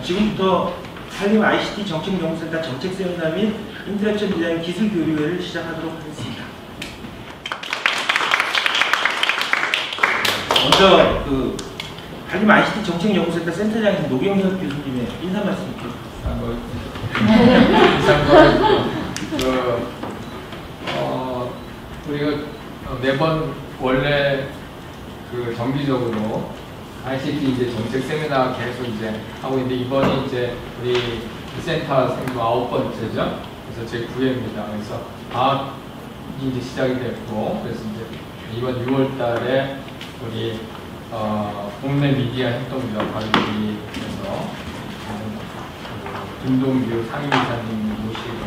지금부터 한림 ICT 정책연구센터 정책 세미나 및 인터랙션 디자인 기술 교류회를 시작하도록 하겠습니다. 먼저 한림 ICT 정책연구센터 센터장이신 노경석 교수님의 인사 말씀 드리겠습니다. 우리가 매번 원래 정기적으로 ICT 이제 정책 세미나 계속 이제 하고 있는데 이번이 이제 우리 센터 생후 9번째죠. 그래서 제 9회입니다. 그래서 방학이 이제 시작이 됐고, 그래서 이제 이번 6월달에 우리 국내 미디어 협동조 관리에서 김동규 상임이사님 모시고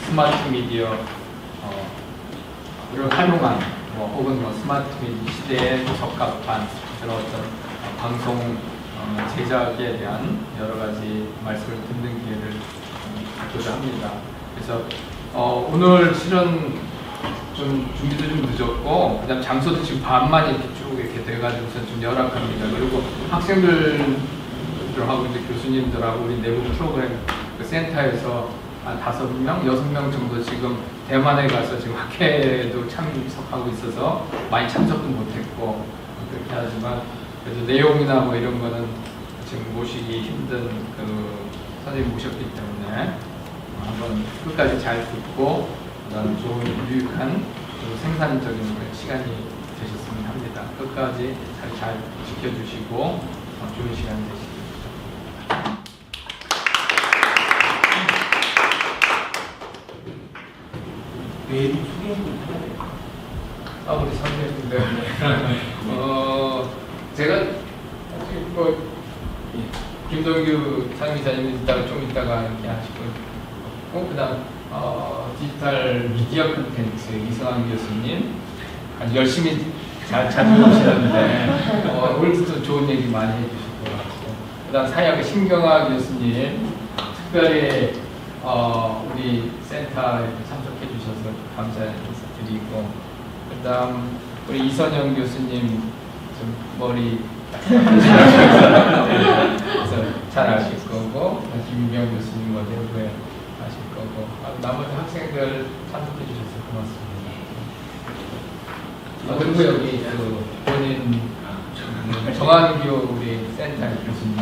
스마트 미디어 를 활용한 혹은 스마트 미디어 시대에 적합한 그런 어떤 방송 제작에 대한 여러 가지 말씀을 듣는 기회를 갖고자 합니다. 그래서 오늘 실은 좀 준비도 좀 늦었고, 그다음 장소도 지금 반만 이렇게 쭉 이렇게 돼가지고서 좀 열악합니다. 그리고 학생들하고 이제 교수님들하고 우리 내부 프로그램 센터에서 한 5명, 6명 정도 지금 대만에 가서 지금 학회도 참석하고 있어서 많이 참석도 못했고 그렇게 하지만 그래도 내용이나 뭐 이런 거는 지금 모시기 힘든 선생님 모셨기 때문에 한번 끝까지 잘 듣고 그다음 좋은 유익한 생산적인 시간이 되셨으면 합니다. 끝까지 잘 지켜주시고 좋은 시간 되시길 바랍니다. 우리 선생님들 제가 김동규 상임이사님 좀 이따가 이렇게 하시고, 그다음 디지털 미디어 콘텐츠 이성환 교수님 아주 열심히 자주 오시는데 오늘도 좋은 얘기 많이 해주실 것 같고, 그다음 사회학의 신경화 교수님 특별히 우리 센터에 참석해 주셔서 감사드리고, 그다음 우리 이선영 교수님 좀 머리 그래서 잘 아실 거고, 김유경 교수님 내부에 아실 거고, 나머지 학생들 참석해 주셔서 고맙습니다. 그리고 여기 본인 정한규 우리 센터 교수님.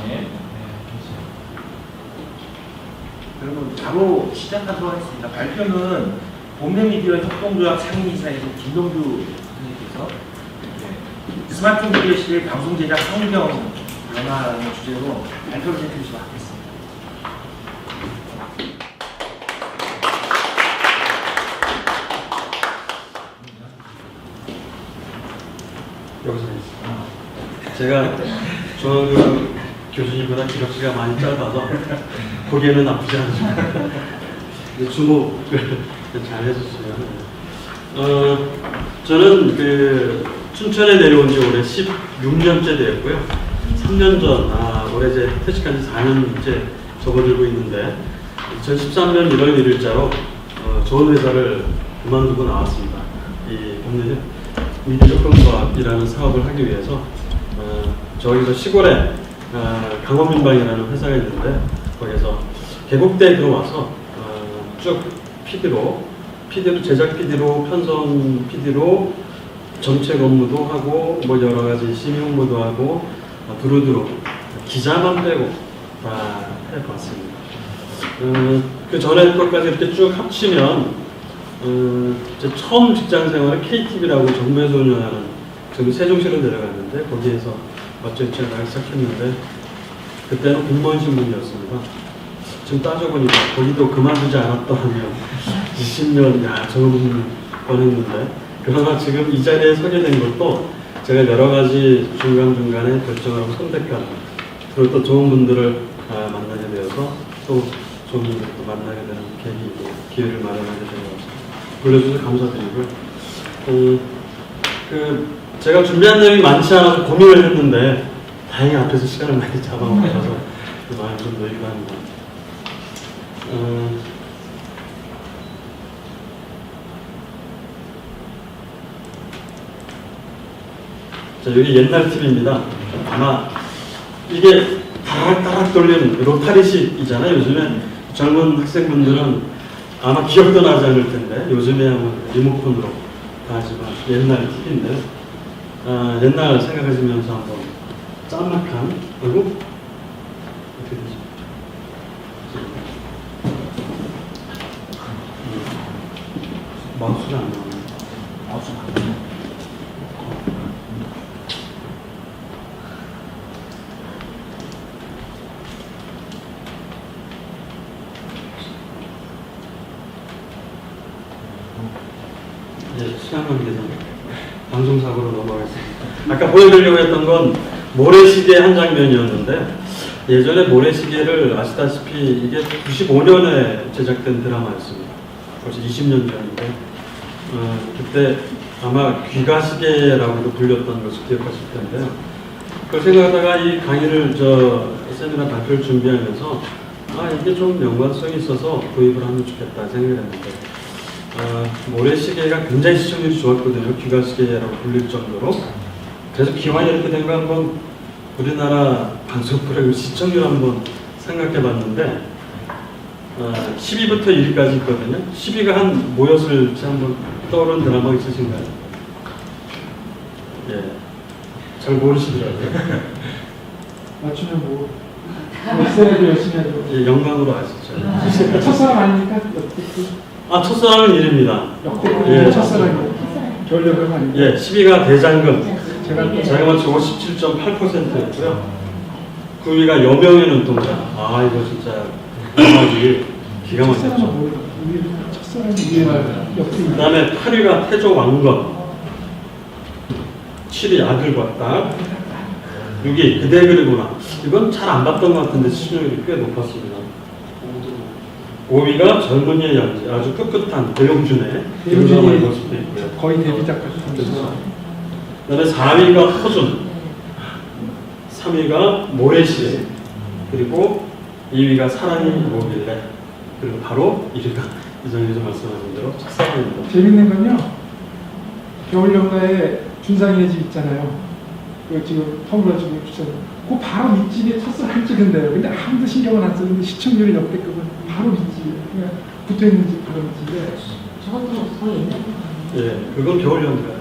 그러면 바로 시작하도록 하겠습니다. 발표는 국내 미디어 협동조합 상임이사이신 김동규 선생님께서 스마트 미디어 시대의 방송 제작 환경 변화라는 주제로 발표를 해주시도록 하겠습니다. 여기서 있습니다. 제가 정한규 교수님보다 기록수가 많이 짧아서 보기에는 나쁘지 않습니다. 주목을 잘 해줬어요. 저는 춘천에 내려온 지 올해 16년째 되었고요. 3년 전, 올해 이제 퇴직한 지 4년째 접어들고 있는데, 2013년 1월 1일자로 좋은 회사를 그만두고 나왔습니다. 이 국내 미디어 협동조합이라는 사업을 하기 위해서 저기서 시골에 강원민방이라는 회사가 있는데, 거기서 계곡대에 들어와서 쭉 PD로 제작 PD로 편성 PD로 정책 업무도 하고 뭐 여러 가지 심의 업무도 하고 두루두루 기자만 빼고 다 해봤습니다. 그 전에 것까지 이렇게 쭉 합치면 제 처음 직장 생활은 KTV라고 정부에서 운영하는 저기 세종시로 내려갔는데, 거기에서 어쩌지 나가기 시작했는데 그때는 공무원 신분이었습니다. 지금 따져보니까 거기도 그만두지 않았다 하면 20년 적은 뻔했는데, 그러나 지금 이 자리에 서게 된 것도 제가 여러 가지 중간중간에 결정하고 선택하는, 그리고 또 좋은 분들을 만나게 되어서 또 좋은 분들도 만나게 되는 계기이고 기회를 마련하게 되어서 불러주셔서 감사드리고요. 제가 준비한 내용이 많지 않아서 고민을 했는데 다행히 앞에서 시간을 많이 잡아먹어서 마음이 좀 놓이기도 합니다. 자, 여기 옛날 TV입니다. 아마 이게 따락따락 돌리는 로타리식이잖아요. 요즘에 젊은 학생분들은 아마 기억도 나지 않을 텐데 요즘에 리모컨으로 다 하지만 옛날 팁인데요. 옛날 생각하시면서 한번 짤막한 어이구 어떻게 되지? 마우스가 안 나오네. 마우스 바꾸네. 이제 시간 관계상 방송사고로 넘어가겠습니다. 아까 보여드리려고 했던 건 모래시계 한 장면이었는데 예전에 모래시계를 아시다시피 이게 95년에 제작된 드라마였습니다. 벌써 20년 전인데 그때 아마 귀가시계라고도 불렸던 것을 기억하실 텐데요. 그걸 생각하다가 이 강의를 세미나 발표를 준비하면서 이게 좀 연관성이 있어서 도입을 하면 좋겠다 생각을 했는데 모래시계가 굉장히 시청률이 좋았거든요. 귀가시계라고 불릴 정도로. 그래서 기왕 이렇게 된 거 한번 우리나라 방송 프로그램 시청률 한번 생각해 봤는데 10위부터 1위까지 있거든요. 10위가 한 뭐였을지 한번 떠오르는 드라마 있으신가요? 예, 잘 모르시더라고요. 맞추면 뭐 엑셀에도 열심히 하죠. 예, 영광으로 아시죠? 첫사랑 아닙니까? 역대급. 첫사랑은 1위입니다. 역대급 예. 첫사랑이요. 겨울여름 아닙니까? 예, 10위가 대장금. 제가 맞춰 57.8%였고요. 9위가 여명의 눈동자. 이거 진짜 음악이 기가 막혔죠. 첫사랑이 역대급. 그 다음에 8위가 태조 왕건. 7위 아들과 딸. 6위 그대 그리구나. 이건 잘 안 봤던 것 같은데 시청률이 꽤 높았습니다. 5위가 젊은이의 연지. 아주 꿋꿋한 배용준의 드라마의 모습도 있고요. 거의 데뷔작 같은. 그다음에 4위가 허준, 3위가 모래시계, 그리고 2위가 사랑이 뭐길래, 그리고 바로 1위가 이전에서 말씀하신 대로 첫사랑입니다. 재밌는 건요. 겨울연가에 준상이네 집 있잖아요. 그 지금 터물어지고 주잖아요. 그 바로 밑집에 첫사랑 찍은데요. 근데 아무도 신경을 안 쓰는데 시청률이 역대급은 바로 밑집에 그냥 붙어있는 집 그런 집에. 저것도 거의 옛날 거. 예, 그건 겨울연가.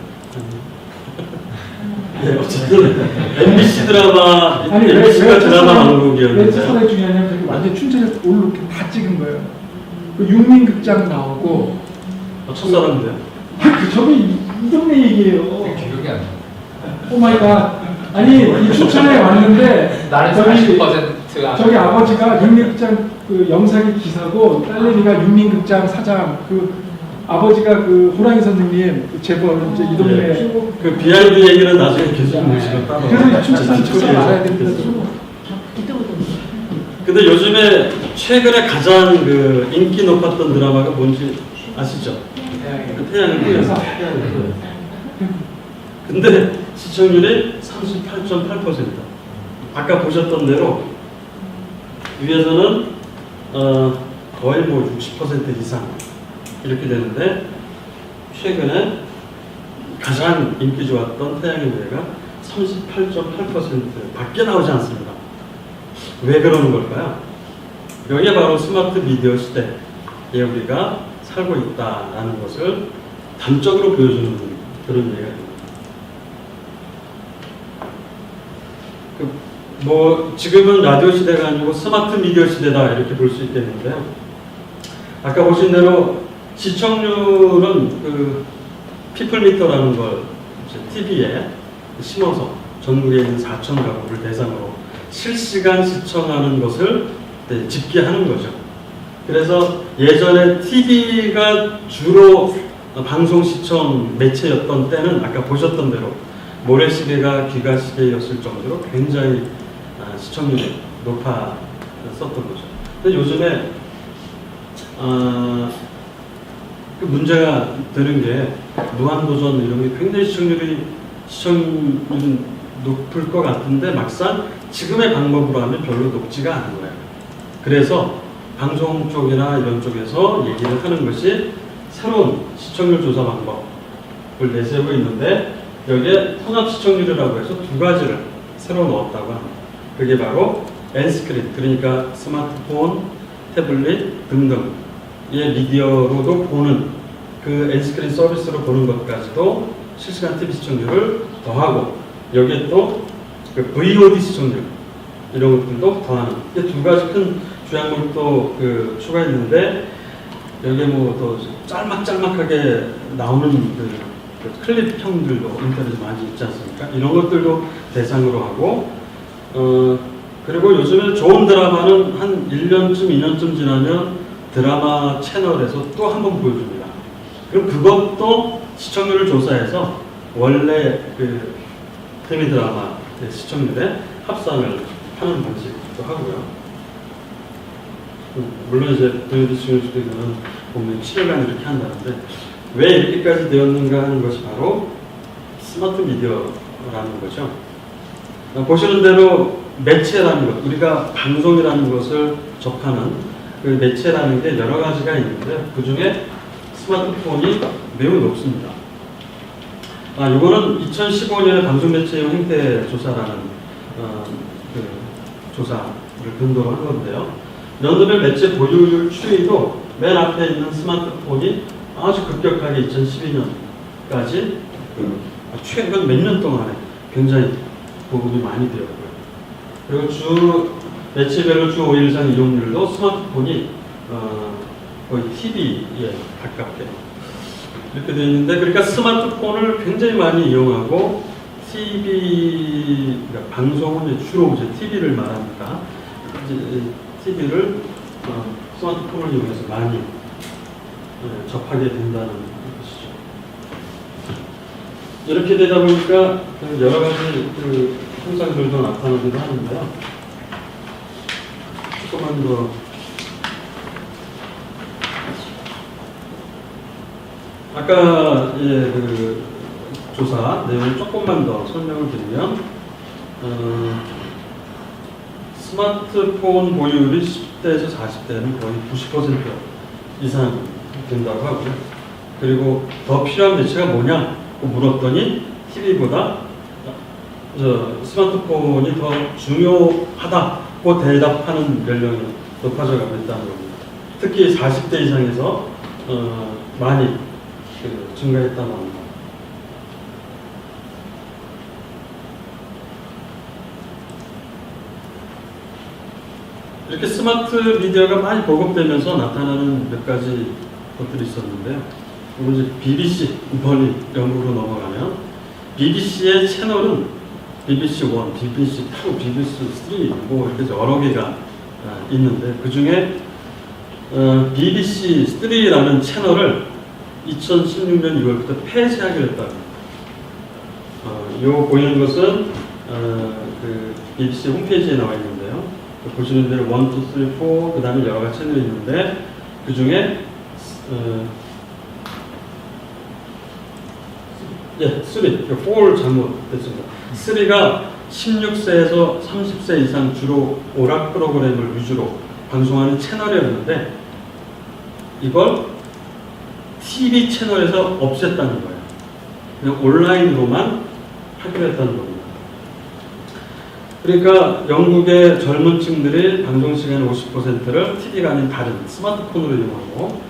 예, 어쨌든 MBC 드라마, MBC가 드라마 왜 왕국이었는데 첫사랑이 중요하냐면 되게 완전 춘천에서 올로 다 찍은 거예요. 그 육민극장 나오고 첫사랑인데요. 저게 이 동네 얘기예요. 기억이 안 나. 오 마이 갓. 아니 이 춘천에 왔는데 나는 저기 40% 저기 아버지가 육민극장 그 영상의 기사고 딸내미가 육민극장 사장 그 아버지가 그 호랑이 선생님 그 재벌 이제 이 동네. 그 비하인드 얘기는 나중에 계속 모시고 따로. 그래서 춘천 알아야 됩니다. 그때부터 근데 요즘에 최근에 가장 그 인기 높았던 드라마가 뭔지 아시죠? 태양의 후예사. 근데 시청률이 38.8%. 아까 보셨던 대로 위에서는 거의 뭐 60% 이상 이렇게 되는데 최근에 가장 인기 좋았던 태양의 후예가 38.8% 밖에 나오지 않습니다. 왜 그러는 걸까요? 여기에 바로 스마트 미디어 시대에 우리가 살고 있다라는 것을 단적으로 보여주는 그런 얘기가 됩니다. 뭐 지금은 라디오 시대가 아니고 스마트 미디어 시대다 이렇게 볼 수 있겠는데요. 아까 보신 대로 시청률은 그 피플미터라는 걸 TV에 심어서 전국에 있는 4천 가구를 대상으로 실시간 시청하는 것을 집계하는 거죠. 그래서 예전에 TV가 주로 방송 시청 매체였던 때는 아까 보셨던 대로 모래시계가 귀가시계였을 정도로 굉장히 시청률이 높았었던 거죠. 근데 요즘에 그 문제가 되는 게 무한도전 이런 게 굉장히 시청률이 높을 것 같은데 막상 지금의 방법으로 하면 별로 높지가 않은 거예요. 그래서 방송 쪽이나 이런 쪽에서 얘기를 하는 것이 새로운 시청률 조사 방법을 내세우고 있는데 여기에 통합 시청률이라고 해서 두 가지를 새로 넣었다고 합니다. 그게 바로 N스크린, 그러니까 스마트폰, 태블릿 등등의 미디어로도 보는 그 N스크린 서비스로 보는 것까지도 실시간 TV 시청률을 더하고 여기에 또 그 VOD 시청률 이런 것들도 더하는 이게 두 가지 큰 주약물도 그 추가했는데 여기에 뭐 또 짤막짤막하게 나오는 그 클립형들도 인터넷에 많이 있지 않습니까? 이런 것들도 대상으로 하고 그리고 요즘에 좋은 드라마는 한 1년쯤 2년쯤 지나면 드라마 채널에서 또 한 번 보여줍니다. 그럼 그것도 시청률을 조사해서 원래 그 TV 드라마 시청률에 합산을 하는 방식도 하고요. 물론 이제 VOD 시청률 수준은 보면 7일간 이렇게 한다는데 왜 이렇게까지 되었는가 하는 것이 바로 스마트 미디어라는 거죠. 보시는 대로 매체라는 것, 우리가 방송이라는 것을 접하는 그 매체라는 게 여러 가지가 있는데 그 중에 스마트폰이 매우 높습니다. 이거는 2015년에 방송매체용 행태조사라는 그 조사를 근거로 한 건데요. 연도별 매체 보유율 추이도 맨 앞에 있는 스마트폰이 아주 급격하게 2012년까지 최근 몇 년 동안에 굉장히 보급이 많이 되었고요. 그리고 주 매체별로 주 5일 이상 이용률도 스마트폰이 거의 TV에 가깝게 이렇게 되어 있는데 그러니까 스마트폰을 굉장히 많이 이용하고 TV 그러니까 방송은 주로 이제 TV를 말하니까 이제 TV를 스마트폰을 이용해서 많이 접하게 된다는 것이죠. 이렇게 되다 보니까 여러 가지 그 현상들도 나타나기도 하는데요. 조금만 더 아까 그 조사 내용을 조금만 더 설명을 드리면 스마트폰 보유율이 10대에서 40대는 거의 90% 이상 된다고 하고요. 그리고 더 필요한 매체가 뭐냐 물었더니 TV보다 스마트폰이 더 중요하다고 대답하는 연령이 높아져가고 있다는 겁니다. 특히 40대 이상에서 많이 증가했다는 겁니다. 이렇게 스마트 미디어가 많이 보급되면서 나타나는 몇 가지 것들이 있었는데요. 그리고 이제 BBC, 이번이 영국으로 넘어가면 BBC의 채널은 BBC 1, BBC 2, BBC 3 뭐 이렇게 여러 개가 있는데 그 중에 BBC 3라는 채널을 2016년 2월부터 폐쇄하기로 했다고. 요 보이는 것은 그 BBC 홈페이지에 나와 있는데요. 보시는 대로 1, 2, 3, 4, 그 다음에 여러 가지 채널이 있는데 그 중에 3, 4 잘못됐습니다. 3가 16세에서 30세 이상 주로 오락 프로그램을 위주로 방송하는 채널이었는데 이걸 TV 채널에서 없앴다는 거예요. 그냥 온라인으로만 하기로 했다는 겁니다. 그러니까 영국의 젊은 층들이 방송 시간의 50%를 TV가 아닌 다른 스마트폰으로 이용하고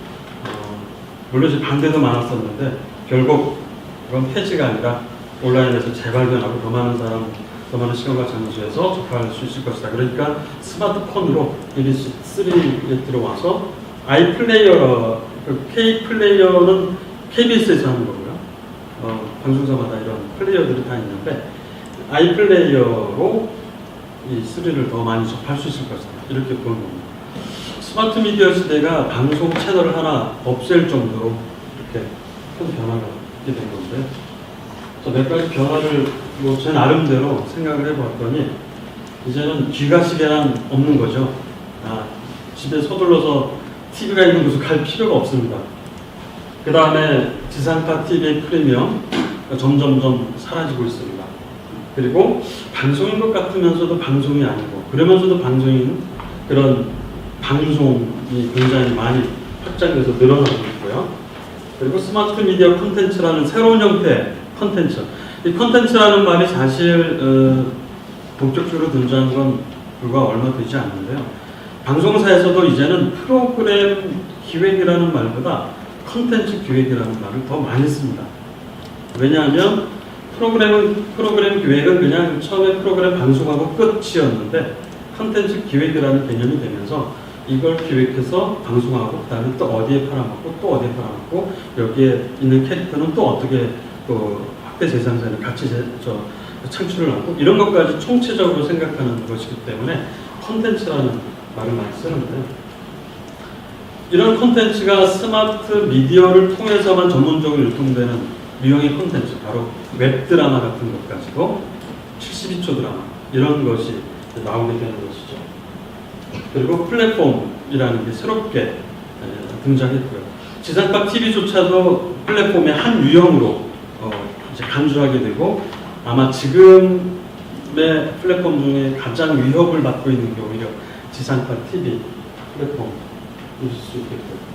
물론 이제 반대도 많았었는데 결국 그건 폐지가 아니라 온라인에서 재발견하고 더 많은 사람, 더 많은 시간과 장소에서 접할 수 있을 것이다. 그러니까 스마트폰으로 BBC 3에 들어와서 아이플레이어, K 플레이어는 KBS에서 하는 거고요. 방송사마다 이런 플레이어들이 다 있는데 아이플레이어로 이 3를 더 많이 접할 수 있을 것이다. 이렇게 보는 겁니다. 스마트 미디어 시대가 방송 채널을 하나 없앨 정도로 이렇게 큰 변화가 있게 된 건데 몇 가지 변화를 뭐 제 나름대로 생각을 해봤더니 이제는 귀가시계는 없는 거죠. 집에 서둘러서 TV가 있는 곳을 갈 필요가 없습니다. 그 다음에 지상파 TV 프리미엄 점점점 사라지고 있습니다. 그리고 방송인 것 같으면서도 방송이 아니고 그러면서도 방송인 그런 방송이 굉장히 많이 확장돼서 늘어나고 있고요. 그리고 스마트 미디어 콘텐츠라는 새로운 형태의 콘텐츠. 이 콘텐츠라는 말이 사실 본격적으로 등장한 건 불과 얼마 되지 않는데요. 방송사에서도 이제는 프로그램 기획이라는 말보다 컨텐츠 기획이라는 말을 더 많이 씁니다. 왜냐하면 프로그램 기획은 그냥 처음에 프로그램 방송하고 끝이었는데 컨텐츠 기획이라는 개념이 되면서 이걸 기획해서 방송하고 그다음에 또 어디에 팔아먹고 또 어디에 팔아먹고 여기에 있는 캐릭터는 또 어떻게 또 확대 재생산을 같이 창출을 하고 이런 것까지 총체적으로 생각하는 것이기 때문에 콘텐츠라는 말을 많이 쓰는데요. 이런 콘텐츠가 스마트 미디어를 통해서만 전문적으로 유통되는 유형의 콘텐츠, 바로 웹드라마 같은 것까지도 72초 드라마 이런 것이 나오게 되는 것이죠. 그리고 플랫폼이라는 게 새롭게 등장했고요. 지상파 TV조차도 플랫폼의 한 유형으로 이제 간주하게 되고 아마 지금의 플랫폼 중에 가장 위협을 받고 있는 게 오히려 지상파 TV 플랫폼일 수 있겠고요.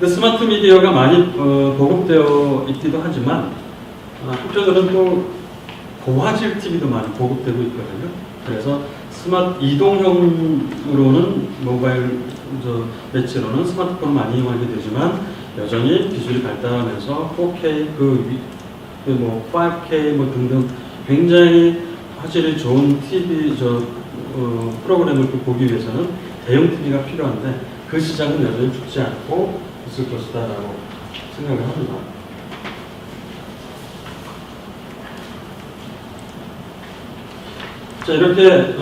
근데 스마트 미디어가 많이 보급되어 있기도 하지만 한편으로는 또 고화질 TV도 많이 보급되고 있거든요. 그래서 스마트 이동형으로는 모바일 매체로는 스마트폰을 많이 이용하게 되지만 여전히 기술이 발달하면서 4K, 5K 등등 굉장히 화질이 좋은 TV 프로그램을 보기 위해서는 대형 TV가 필요한데 그 시장은 여전히 죽지 않고 있을 것이다라고 생각을 합니다. 자, 이렇게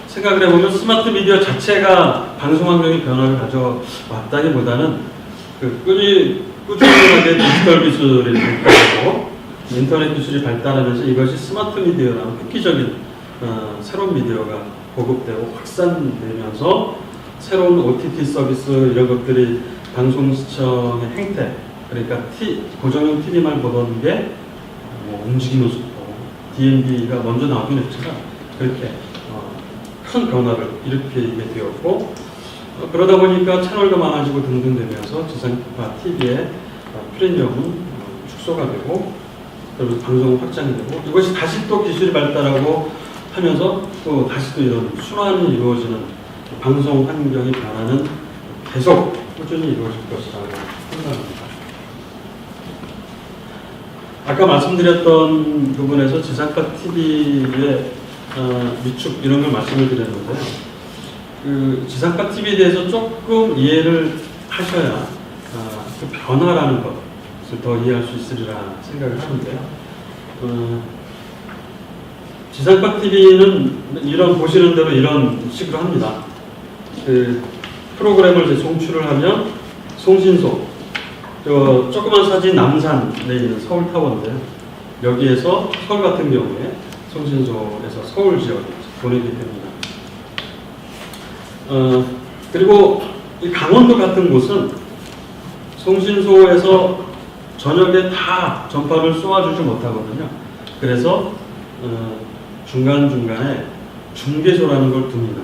생각을 해보면 스마트 미디어 자체가 방송 환경의 변화를 가져왔다기보다는 꾸준하게 디지털 기술이 발달하고 인터넷 기술이 발달하면서 이것이 스마트 미디어라는 획기적인 새로운 미디어가 보급되고 확산되면서 새로운 OTT 서비스 이런 것들이 방송 시청의 행태, 그러니까 고정형 TV만 보던 게 움직이는 속도, DMB가 먼저 나오긴 했지만 그렇게 큰 변화를 일으키게 되었고 그러다 보니까 채널도 많아지고 등등 되면서 지상파 TV의 프리미엄은 축소가 되고 그리고 방송은 확장이 되고 이것이 다시 또 기술이 발달하고 하면서 또 다시 또 이런 순환이 이루어지는 방송 환경의 변화는 계속 꾸준히 이루어질 것이라고 생각합니다. 아까 말씀드렸던 부분에서 지상파 TV의 위축 이런 걸 말씀을 드렸는데요. 그 지상파 TV에 대해서 조금 이해를 하셔야 그 변화라는 것을 더 이해할 수 있으리라 생각을 하는데요. 지상파 TV는 보시는 대로 이런 식으로 합니다. 그 프로그램을 이제 송출을 하면 송신소, 조그만 사진 남산에 있는 서울타워인데요. 여기에서 서울 같은 경우에 송신소에서 서울 지역에 보내게 됩니다. 그리고 이 강원도 같은 곳은 송신소에서 저녁에 다 전파를 쏘아주지 못하거든요. 그래서 중간중간에 중계소라는 걸 둡니다.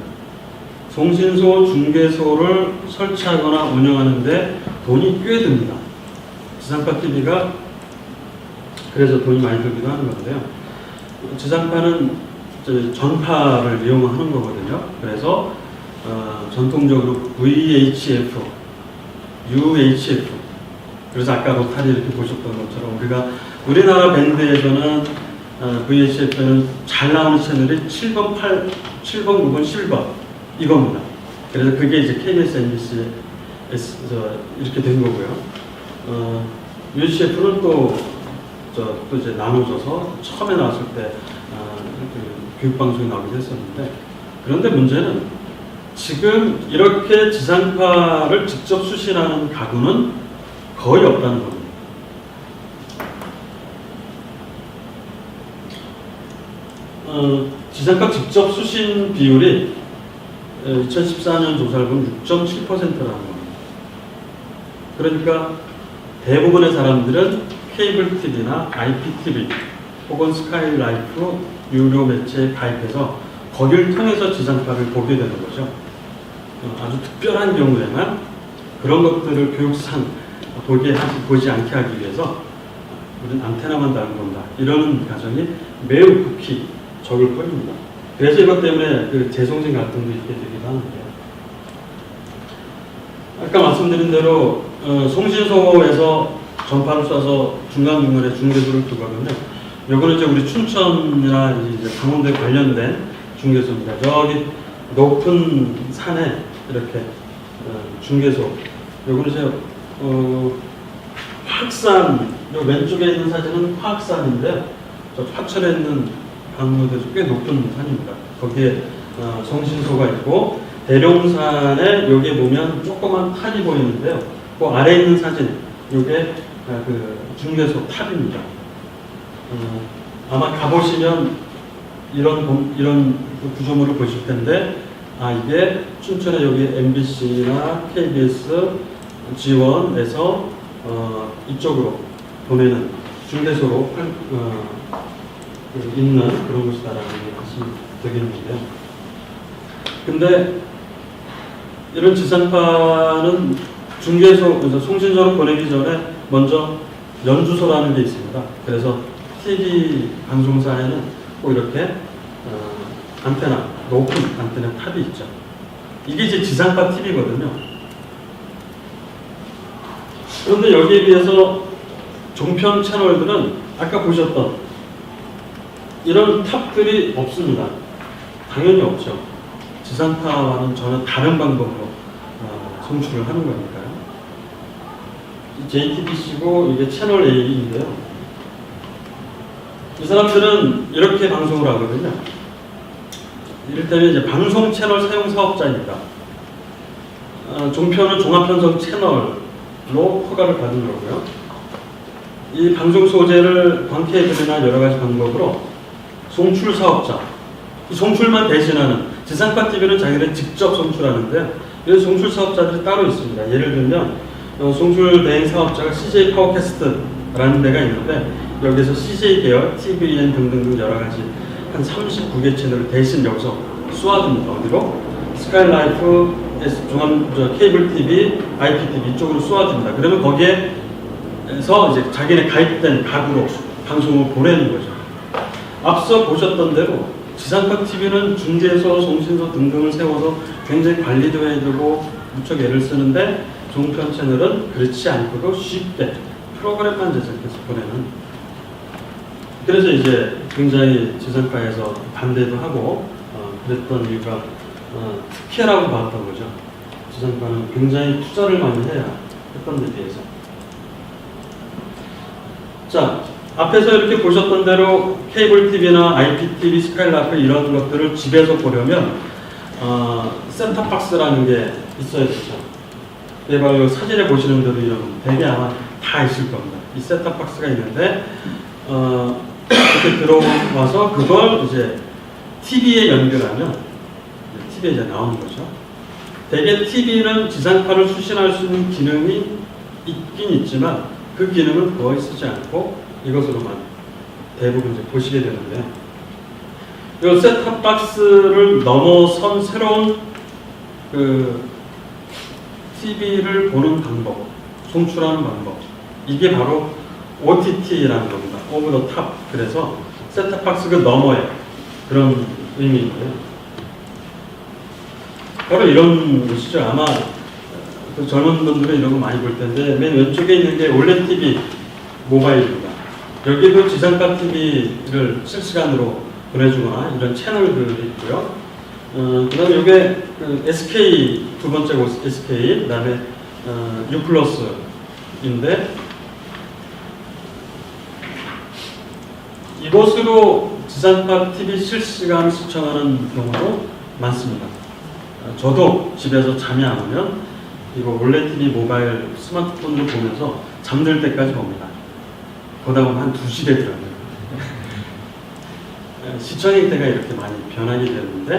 송신소 중계소를 설치하거나 운영하는데 돈이 꽤 듭니다. 지상파 TV가 그래서 돈이 많이 들기도 하는 건데요. 지상파는 전파를 이용하는 거거든요. 그래서 전통적으로 VHF, UHF, 그래서 아까 로타리 이렇게 보셨던 것처럼 우리나라 밴드에서는 VHF는 잘 나오는 채널이 7번, 9번, 10번 이겁니다. 그래서 그게 이제 KBS, MBC 이렇게 된 거고요. UHF는 또 이제 나눠져서 처음에 나왔을 때 교육방송이 나오기도 했었는데 그런데 문제는 지금 이렇게 지상파를 직접 수신하는 가구는 거의 없다는 겁니다. 지상파 직접 수신 비율이 2014년 조사를 보면 6.7%라는 겁니다. 그러니까 대부분의 사람들은 케이블 TV나 IPTV 혹은 스카이라이프 유료 매체에 가입해서 거기를 통해서 지상파를 보게 되는 거죠. 아주 특별한 경우에만 그런 것들을 교육상 보지 않게 하기 위해서 우리는 안테나만 다는 건다. 이러는 가정이 매우 극히 적을 뿐입니다. 그래서 이것 때문에 그 재송신 갈등도 있게 되기도 하는데요. 아까 말씀드린 대로 송신소에서 전파를 쏴서 중간중간에 중계소를 두거든요. 요거는 이제 우리 춘천이나 이제 강원도에 관련된 중계소입니다. 저기 높은 산에 이렇게 중계소. 요거는 이제 화학산, 요 왼쪽에 있는 사진은 화학산인데요. 저 화천에 있는 강릉도에서 꽤 높은 산입니다. 거기에 송신소가 있고 대룡산에 여기 보면 조그만 탑이 보이는데요. 그 아래에 있는 사진, 요게 그 중계소 탑입니다. 아마 가보시면 이런 구조물을 보실 텐데, 이게 춘천에 여기 MBC나 KBS 지원에서 이쪽으로 보내는 중계소로 있는 그런 곳이다라는 게 말씀이 되겠는데요. 근데 이런 지상파는 중계소, 송신소로 보내기 전에 먼저 연주소라는 게 있습니다. 그래서 TV 방송사에는 꼭 이렇게 안테나, 높은 안테나 탑이 있죠. 이게 이제 지상파 TV거든요. 그런데 여기에 비해서 종편 채널들은 아까 보셨던 이런 탑들이 없습니다. 당연히 없죠. 지상파와는 전혀 다른 방법으로 송출을 하는 거니까요. JTBC고 이게 채널 A인데요. 이 사람들은 이렇게 방송을 하거든요. 이를테면 이제 방송 채널 사용 사업자입니다. 종편은 종합편성 채널로 허가를 받은 거고요. 이 방송 소재를 광케이블이나 여러 가지 방법으로 송출 사업자, 이 송출만 대신하는, 지상파 TV는 자기네 직접 송출하는데요. 그래서 송출 사업자들이 따로 있습니다. 예를 들면 송출 대행 사업자가 CJ 파워캐스트라는 데가 있는데, 여기서 CJ 계열, TVN 등등등 여러 가지 한 39개 채널을 대신 여기서 쏘아줍니다. 어디로? 스카이라이프, 케이블 TV, IPTV 이쪽으로 쏘아줍니다. 그러면 거기에서 이제 자기네 가입된 각으로 방송을 보내는 거죠. 앞서 보셨던 대로 지상파 TV는 중계소, 송신소 등등을 세워서 굉장히 관리도 해야 되고 무척 애를 쓰는데, 종편 채널은 그렇지 않고도 쉽게 프로그램만 제작해서 보내는. 그래서 이제 굉장히 지상파에서 반대도 하고 그랬던 이유가 특혜라고 봤던 거죠. 지상파는 굉장히 투자를 많이 해야 했던 데 비해서. 자, 앞에서 이렇게 보셨던 대로 케이블 TV나 IPTV, 스카이라이프 이런 것들을 집에서 보려면 셋탑박스라는 게 있어야 되죠. 바로 사진에 보시는 대로 이런 대개 아마 다 있을 겁니다. 이 셋탑박스가 있는데 이렇게 들어와서 그걸 이제 TV에 연결하면 TV에 이제 나오는 거죠. 대개 TV는 지상파를 수신할 수 있는 기능이 있긴 있지만 그 기능은 거의 쓰지 않고 이것으로만 대부분 이제 보시게 되는데, 이 셋탑박스를 넘어선 새로운 그 TV를 보는 방법, 송출하는 방법, 이게 바로 OTT라는 겁니다. 오브 더 탑. 그래서 셋탑박스가 너머에 그런 의미인데요. 바로 이런 것이죠. 아마 그 젊은 분들은 이런 거 많이 볼 텐데, 맨 왼쪽에 있는 게 올레드 TV 모바일입니다. 여기도 지상파 TV를 실시간으로 보내주거나 이런 채널들이 있고요. 그 다음에 이게 그 SK, 두 번째 SK, 그 다음에 U+인데, 이것으로 지상파 TV 실시간 시청하는 경우도 많습니다. 저도 집에서 잠이 안 오면 이거 올레드 TV 모바일 스마트폰으로 보면서 잠들 때까지 봅니다. 보다 보면 한 2시 되더라고요. 시청 형태가 이렇게 많이 변하게 되는데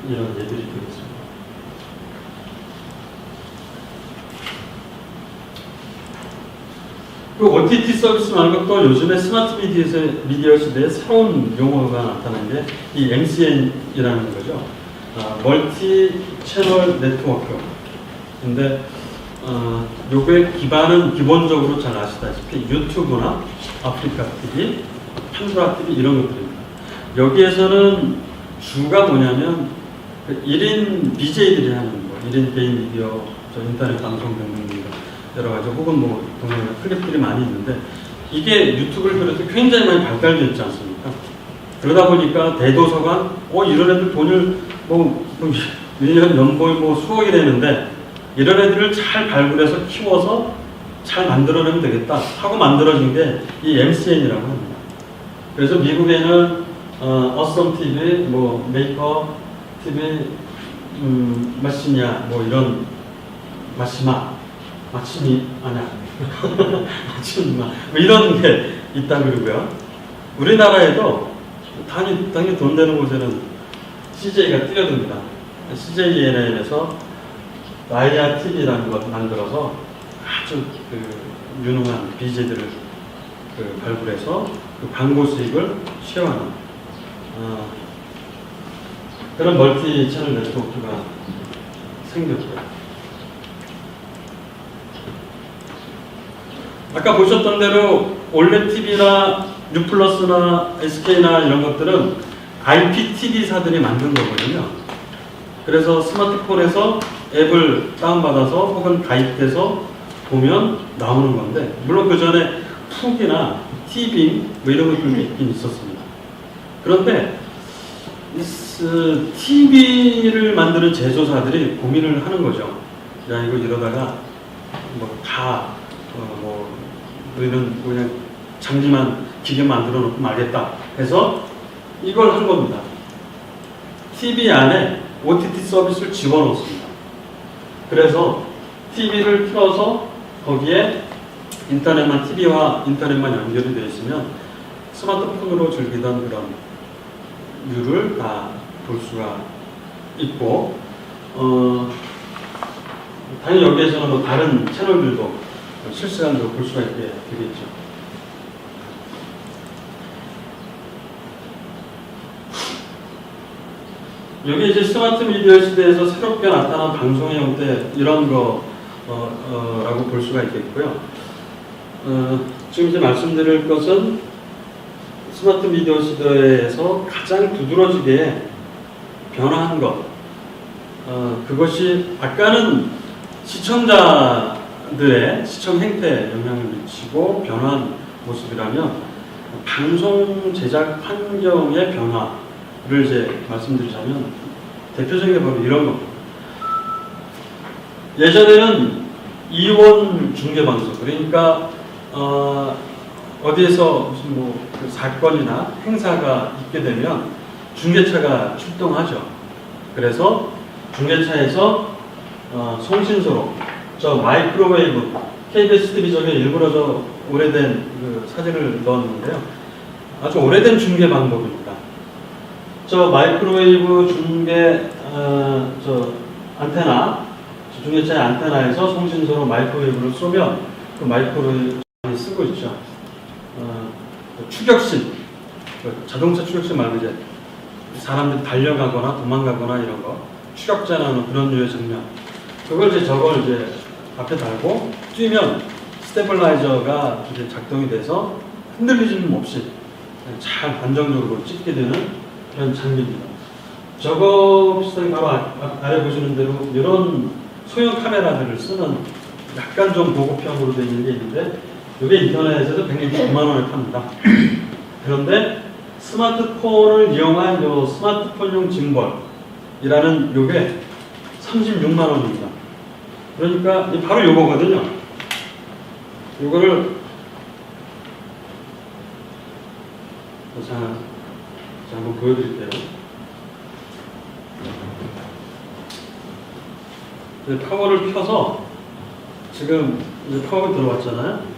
이런 예들이 되겠습니다. 그 OTT 서비스 말고 또 요즘에 스마트 미디어 시대에 새로운 용어가 나타난 게 이 MCN이라는 거죠. 멀티 채널 네트워크. 근데 요거의 기반은 기본적으로 잘 아시다시피 유튜브나 아프리카 TV, 판도라 TV 이런 것들입니다. 여기에서는 주가 뭐냐면 1인 BJ들이 하는 거, 1인 개인 미디어, 저 인터넷 방송 등등 여러 가지 혹은 뭐 동영상 클립들이 많이 있는데 이게 유튜브를 비롯해 굉장히 많이 발달되어 있지 않습니까? 그러다 보니까 대도서관 이런 애들 돈을 뭐 1년 연봉이 뭐 수억이 되는데 이런 애들을 잘 발굴해서 키워서 잘 만들어내면 되겠다 하고 만들어진 게 이 MCN이라고 합니다. 그래서 미국에는 어썸 TV, 뭐 메이커 TV, 마시냐 뭐 이런 마치니 아니야 마치니마 뭐 이런 게 있다 그러고요. 우리나라에도 당연히 돈 되는 곳에는 CJ가 뛰어듭니다. CJNN에서 나이아 TV라는 걸 만들어서 아주 그 유능한 BJ들을 발굴해서 그 광고 수익을 쉐어하는 그런 멀티 채널 네트워크가 생겼고요. 아까 보셨던 대로 올레 TV나 뉴플러스나 SK나 이런 것들은 IPTV사들이 만든 거거든요. 그래서 스마트폰에서 앱을 다운받아서 혹은 가입돼서 보면 나오는 건데 물론 그 전에 푹이나 티빙 뭐 이런 것들이 있긴 있었습니다. 그런데 TV를 만드는 제조사들이 고민을 하는 거죠. 야 이거 이러다가 우리는 그냥 장비만 기계 만들어 놓고 말겠다 해서 이걸 한 겁니다. TV 안에 OTT 서비스를 집어넣습니다. 그래서 TV를 틀어서 거기에 인터넷만 TV와 인터넷만 연결이 되어 있으면 스마트폰으로 즐기던 그런 류를 다 볼 수가 있고 당연히 여기에서는 뭐 다른 채널들도 실시간으로 볼 수가 있게 되겠죠. 여기 이제 스마트 미디어 시대에서 새롭게 나타난 방송의 형태 이런 거라고 볼 수가 있겠고요. 지금 이제 말씀드릴 것은 스마트 미디어 시대에서 가장 두드러지게 변화한 것. 그것이 아까는 시청자들의 시청 행태에 영향을 미치고 변화한 모습이라면 방송 제작 환경의 변화를 이제 말씀드리자면 대표적인 게 바로 이런 겁니다. 예전에는 이원 중계방송, 그러니까 어디에서 무슨 그 사건이나 행사가 있게 되면 중계차가 출동하죠. 그래서 중계차에서 송신소로 저 마이크로웨이브 KBS TV 저게 일부러 저 오래된 그 사진을 넣었는데요. 아주 오래된 중계 방법입니다. 저 마이크로웨이브 중계 저 안테나 중계차의 안테나에서 송신소로 마이크로웨이브를 쏘면 그 마이크로웨이브 많이 쓰고 있죠. 추격신, 자동차 추격신 말고 이제 사람들이 달려가거나 도망가거나 이런 거 추격자라는 그런 류의 장면. 그걸 저걸 이제 앞에 달고 뛰면 스테빌라이저가 이제 작동이 돼서 흔들리지는 없이 잘 안정적으로 찍게 되는 그런 장비입니다. 저거 비슷하게 바로 아래 보시는 대로 이런 소형 카메라들을 쓰는 약간 좀 고급형으로 되어 있는 게 있는데 이게 인터넷에서 169만 원에 팝니다. 그런데 스마트폰을 이용한 요 스마트폰용 짐벌이라는 요게 36만 원입니다. 그러니까 바로 요거거든요. 요거를 자 한번 보여드릴게요. 파워를 켜서 지금 이제 파워가 들어왔잖아요.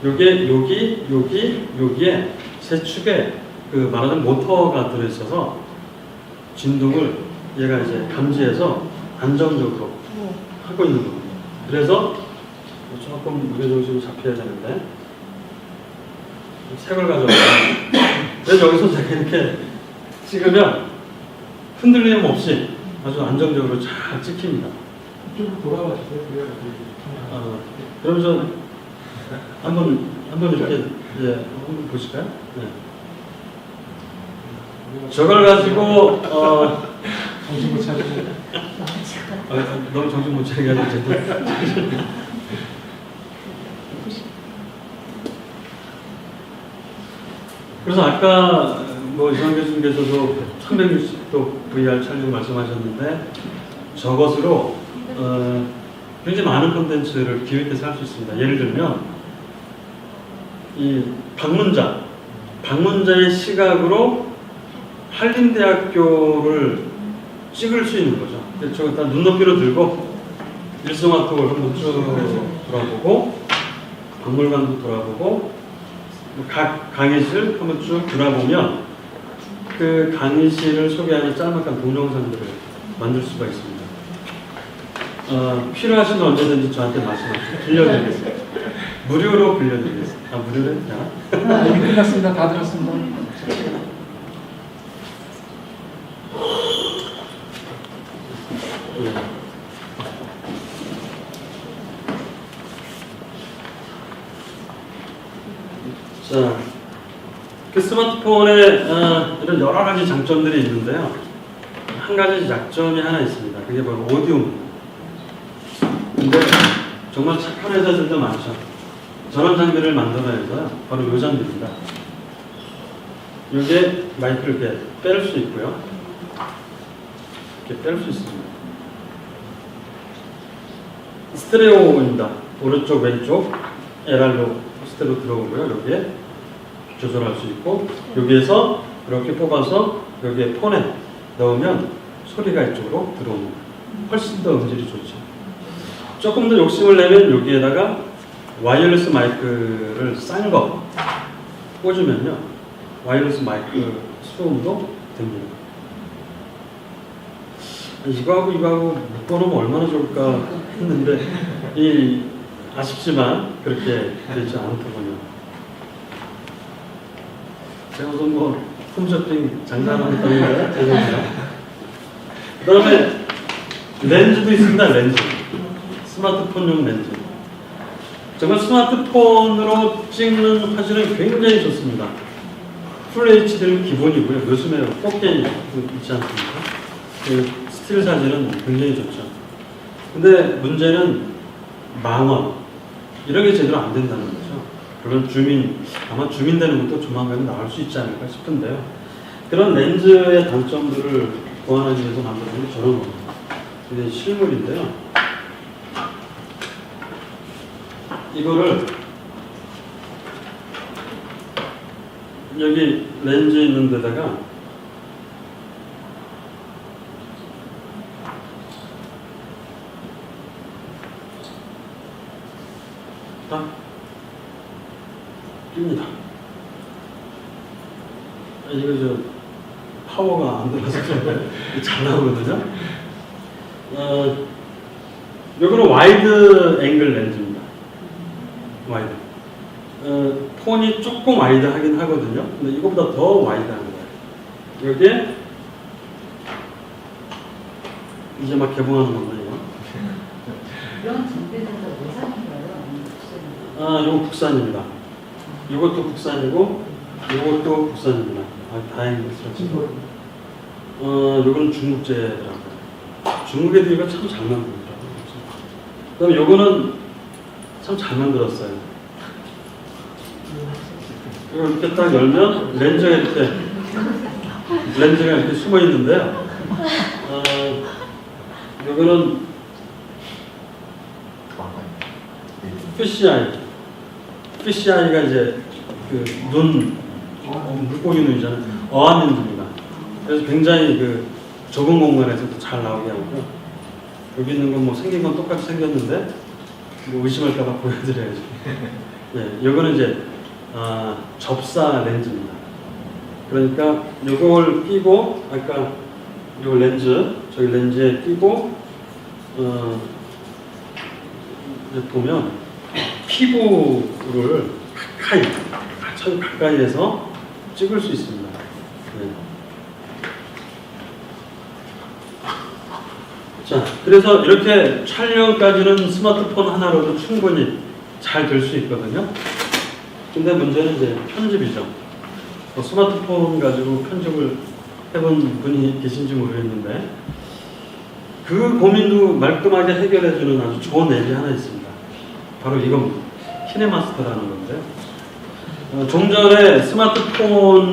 요게 여기에 세 축에 그 말하자면 모터가 들어있어서 진동을 얘가 이제 감지해서 안정적으로 하고 있는 겁니다. 그래서 조금 무게중심이 잡혀야 되는데 색을 가져와요. 그래서 여기서 제가 이렇게 찍으면 흔들림 없이 아주 안정적으로 잘 찍힙니다. 이쪽으로 돌아가 주세요. 그러면서 한번 이렇게 한번 보실까요? 네. 저걸 가지고 정신 못 차리고 너무 정신 못 차리게 하죠. 그래서 아까 뭐 이상 교수님께서도 360도 VR 촬영 말씀하셨는데 저것으로 굉장히 많은 콘텐츠를 기획해서 할 수 있습니다. 예를 들면 이 방문자의 시각으로 한림대학교를 찍을 수 있는 거죠. 그래서 저거 다 눈높이로 들고 일성화톡을 한번 쭉 돌아보고 박물관도 돌아보고 각 강의실 한번 쭉 돌아보면 그 강의실을 소개하는 짤막한 동영상들을 만들 수가 있습니다. 필요하시면 언제든지 저한테 말씀하시고 빌려드리겠습니다. 무료로 빌려드리겠습니다. 아, 무료로 했나? 이미 끝났습니다. 다 들었습니다. 예. 자, 그 스마트폰에 이런 여러 가지 장점들이 있는데요. 한 가지 약점이 하나 있습니다. 그게 바로 오디오입니다. 근데 정말 착한 회사들도 많죠. 저런 장비를 만들어내서요. 바로 이 장비입니다. 이게 마이크를 이렇게 뺄 수 있고요. 이렇게 뺄 수 있습니다. 스테레오입니다. 오른쪽 왼쪽 LR로 스테레오 들어오고요. 여기에 조절할 수 있고 여기에서 이렇게 뽑아서 여기에 폰에 넣으면 소리가 이쪽으로 들어옵니다. 훨씬 더 음질이 좋죠. 조금 더 욕심을 내면 여기에다가 와이어리스 마이크를 싼 거 꽂으면요. 와이어리스 마이크 수음도 됩니다. 이거하고 묶어놓으면 얼마나 좋을까 했는데 아쉽지만 그렇게 되지 않더군요. 제가 무슨 뭐 홈쇼핑 장난하는 거니까 죄송합니다. 그 다음에 렌즈도 있습니다. 렌즈. 스마트폰용 렌즈. 정말 스마트폰으로 찍는 화질은 굉장히 좋습니다. 풀 HD는 기본이고요. 요즘에 4K 있지 않습니까? 그 스틸 사진은 굉장히 좋죠. 근데 문제는 망원 이런 게 제대로 안 된다는 거죠. 그런 아마 주민 되는 것도 조만간 나올 수 있지 않을까 싶은데요. 그런 렌즈의 단점들을 보완하기 위해서 만들어진 게 저런 겁니다. 이게 실물인데요. 이거를 여기 렌즈 있는 데다가 딱 낍니다. 이거 파워가 안 들어가서 잘 나오거든요. 이거는 와이드 앵글 렌즈입니다. 와이드. 폰이 조금 와이드하긴 하거든요. 근데 이거보다 더 와이드한 거예요. 여기에 이제 막 개봉하는 건가요? 이런 정비에서 왜 사는 거예요? 이거 국산입니다. 이것도 국산이고 이것도 국산입니다. 다행히 그렇죠. 요거는 중국제라고요. 중국 애들이 이거 참 잘 만듭니다. 그다음에 요거는 참 잘 만들었어요. 이거 이렇게 딱 열면 렌즈가 이렇게 숨어 있는데요. 요거는 PCI가 이제 그 물고기 눈이잖아요. 어안 렌즈입니다. 그래서 굉장히 그 좁은 공간에서도 잘 나오게 하고요. 여기 있는 건 뭐 생긴 건 똑같이 생겼는데 뭐 의심할까봐 보여드려야죠. 네, 요거는 이제 접사 렌즈입니다. 그러니까 요걸 끼고 아까 요 렌즈 저기 렌즈에 끼고 보면 피부를 아주 가까이에서 찍을 수 있습니다. 네. 자, 그래서 이렇게 촬영까지는 스마트폰 하나로도 충분히 잘 될 수 있거든요. 근데 문제는 이제 편집이죠. 스마트폰 가지고 편집을 해본 분이 계신지 모르겠는데 그 고민도 말끔하게 해결해주는 아주 좋은 앱이 하나 있습니다. 바로 이겁니다. 키네마스터라는 건데요. 좀 전에 스마트폰으로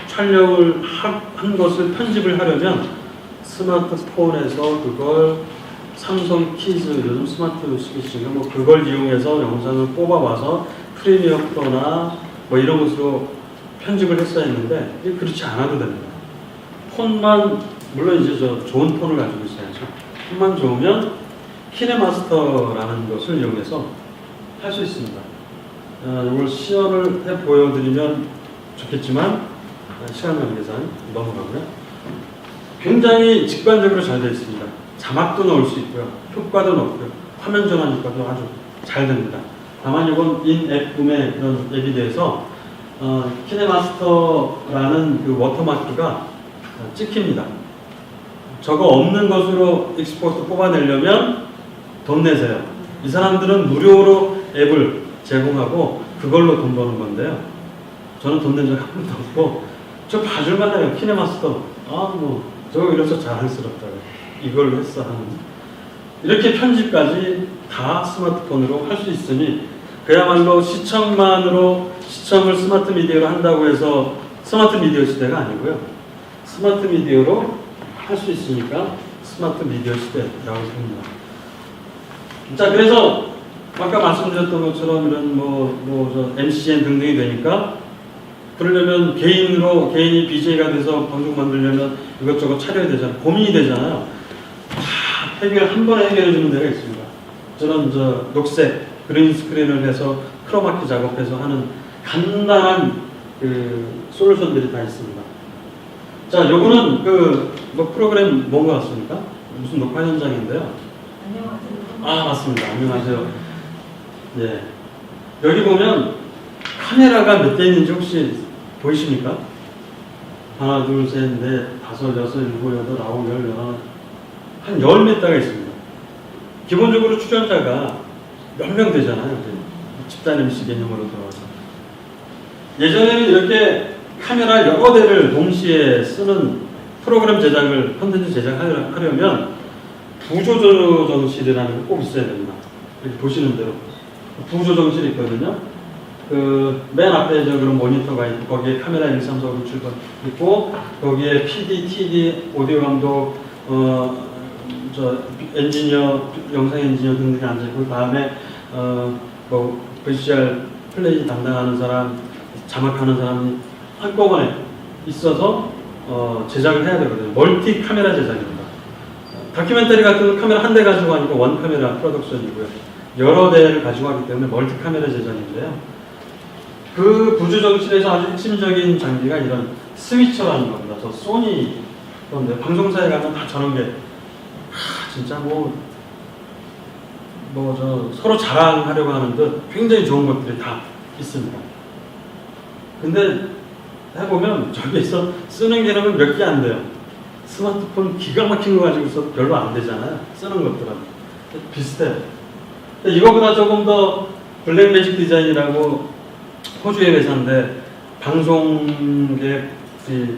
촬영을 한 것을 편집을 하려면 스마트폰에서 그걸 삼성 키즈, 요즘 스마트 스위치인가 뭐 그걸 이용해서 영상을 뽑아와서 프리미어 프로나 뭐 이런 것으로 편집을 했어야 했는데 이게 그렇지 않아도 됩니다. 폰만, 물론 이제 저 좋은 폰을 가지고 있어야죠. 폰만 좋으면 키네마스터라는 것을 이용해서 할 수 있습니다. 이걸 시연을 해 보여드리면 좋겠지만 시간 관계상 넘어가고요. 굉장히 직관적으로 잘 되어 있습니다. 자막도 넣을 수 있고요. 효과도 넣고요. 화면 전환 효과도 아주 잘 됩니다. 다만 이건 인앱 구매 그런 앱에 대해서 키네마스터라는 그 워터마크가 찍힙니다. 저거 없는 것으로 익스포트 뽑아내려면 돈 내세요. 이 사람들은 무료로 앱을 제공하고 그걸로 돈 버는 건데요. 저는 돈 낸 적 한 번도 없고 저 봐줄만 해요. 키네마스터. 저거 이래서 자랑스럽다고. 이걸로 했어 하는. 이렇게 편집까지 다 스마트폰으로 할 수 있으니 그야말로 시청만으로 시청을 스마트 미디어로 한다고 해서 스마트 미디어 시대가 아니고요. 스마트 미디어로 할 수 있으니까 스마트 미디어 시대라고 봅니다. 자, 그래서 아까 말씀드렸던 것처럼 이런 저 MCN 등등이 되니까 그러려면 개인이 BJ가 돼서 방송 만들려면 이것저것 차려야 되잖아요. 고민이 되잖아요. 다 한 번에 해결해 주는 데가 있습니다. 저는 녹색 그린 스크린을 해서 크로마키 작업해서 하는 간단한 그 솔루션들이 다 있습니다. 자, 요거는 프로그램 뭔 것 같습니까? 무슨 녹화 현장인데요. 안녕하세요. 맞습니다. 안녕하세요. 네. 여기 보면 카메라가 몇 대 있는지 혹시 보이십니까? 하나, 둘, 셋, 넷, 다섯, 여섯, 일곱, 여덟, 아홉, 열, 열하나, 한 열 몇 대가 있습니다. 기본적으로 출연자가 몇 명 되잖아요. 집단 MC 개념으로 들어와서. 예전에는 이렇게 카메라 여러 대를 동시에 쓰는 프로그램 제작을, 콘텐츠 제작하려면 부조정실이라는 게 꼭 있어야 됩니다. 이렇게 보시는 대로 부조정실이 있거든요. 맨 앞에 그런 모니터가 있고 거기에 카메라 1, 3, 4, 5, 6, 7번 있고 거기에 PD, TD, 오디오 감독, 엔지니어, 영상 엔지니어 등등이 앉아있고 다음에 VCR 플레이 담당하는 사람, 자막하는 사람이 한꺼번에 있어서 제작을 해야 되거든요. 멀티 카메라 제작입니다. 다큐멘터리 같은 건 카메라 한 대 가지고 하니까 원 카메라 프로덕션이고요. 여러 대를 가지고 하기 때문에 멀티 카메라 제작인데요. 그 부주정실에서 아주 핵심적인 장비가 이런 스위처라는 겁니다. 저 소니 건데 방송사에 가면 다 저런 게 진짜 서로 자랑하려고 하는 듯 굉장히 좋은 것들이 다 있습니다. 근데 해보면 저기에서 쓰는 개념은 몇 개 안 돼요. 스마트폰 기가 막힌 거 가지고서 별로 안 되잖아요. 쓰는 것들은 비슷해요. 이거보다 조금 더 블랙매직 디자인이라고 호주의 회사인데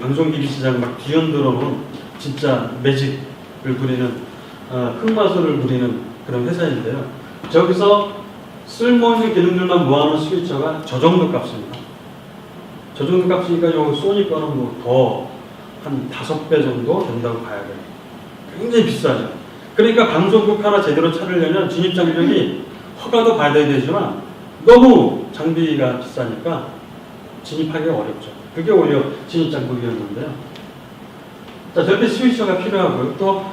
방송기기 시장 막 뒤흔들어 놓은 진짜 매직을 부리는 흑마술을 부리는 그런 회사인데요. 저기서 쓸모있는 기능들만 모아놓은 스위처가 저 정도 값입니다. 저 정도 값이니까 요 소니 거는 한 5배 정도 된다고 봐야 돼요. 굉장히 비싸죠. 그러니까 방송국 하나 제대로 차리려면 진입장벽이 허가도 받아야 되지만 너무 장비가 비싸니까 진입하기가 어렵죠. 그게 오히려 진입장벽이었는데요. 자, 저렇게 스위처가 필요하고요. 또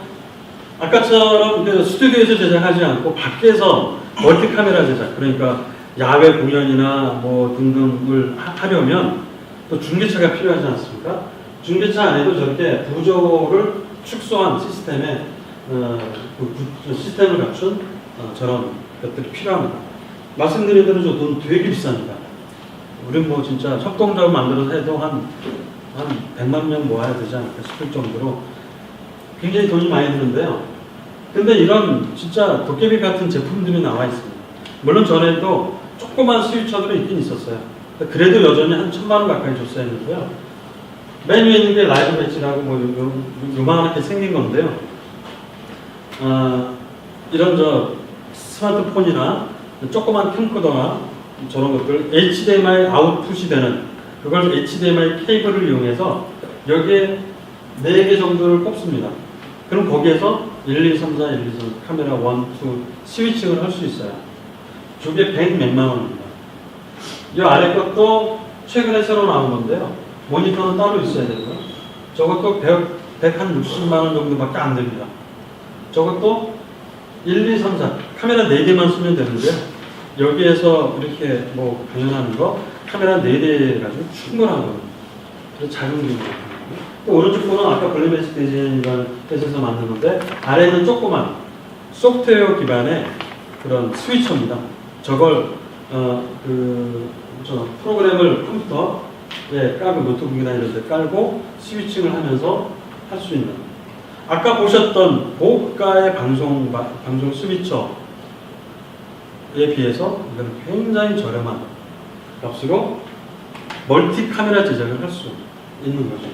아까처럼 스튜디오에서 제작하지 않고 밖에서 멀티 카메라 제작, 그러니까 야외 공연이나 등등을 하려면 또 중계차가 필요하지 않습니까? 중계차 안에도 저렇게 부조를 축소한 시스템에 시스템을 갖춘 저런 것들이 필요합니다. 말씀드린 대로 저 돈 되게 비쌉니다. 우린 진짜 협동작업 만들어서 해도 한 100만 명 모아야 되지 않을까 싶을 정도로 굉장히 돈이 많이 드는데요. 근데 이런 진짜 도깨비 같은 제품들이 나와 있습니다. 물론 전에도 조그만 스위처들이 있긴 있었어요. 그래도 여전히 한 1,000만 원 가까이 줬어야 했는데요. 맨 위에 있는 게 라이브 배치라고 요만하게 생긴 건데요. 이런 스마트폰이나 조그만 캠코더나 저런 것들 HDMI 아웃풋이 되는 그걸 HDMI 케이블을 이용해서 여기에 4개 정도를 꼽습니다. 그럼 거기에서 1, 2, 3, 4, 1, 2, 3 카메라 1, 2 스위칭을 할 수 있어요. 저게 100 몇만 원입니다. 이 아래 것도 최근에 새로 나온 건데요. 모니터는 따로 있어야 되고요. 저것도 160만 원 정도밖에 안 됩니다. 저것도 1, 2, 3, 4 카메라 4개만 쓰면 되는데요. 여기에서 이렇게 강연하는 거 카메라 4대 가지고 충분하거든요. 그래서 작은 기능입니다. 또 오른쪽 거는 아까 블리메스 디자인이라는 회사에서 만든 건데 아래는 조그만 소프트웨어 기반의 그런 스위처입니다. 저걸 프로그램을 컴퓨터에 깔고 노트북이나 이런 데 깔고 스위칭을 하면서 할 수 있는 아까 보셨던 고가의 방송 스위처에 비해서 이건 굉장히 저렴한 값으로 멀티 카메라 제작을 할 수 있는 거죠.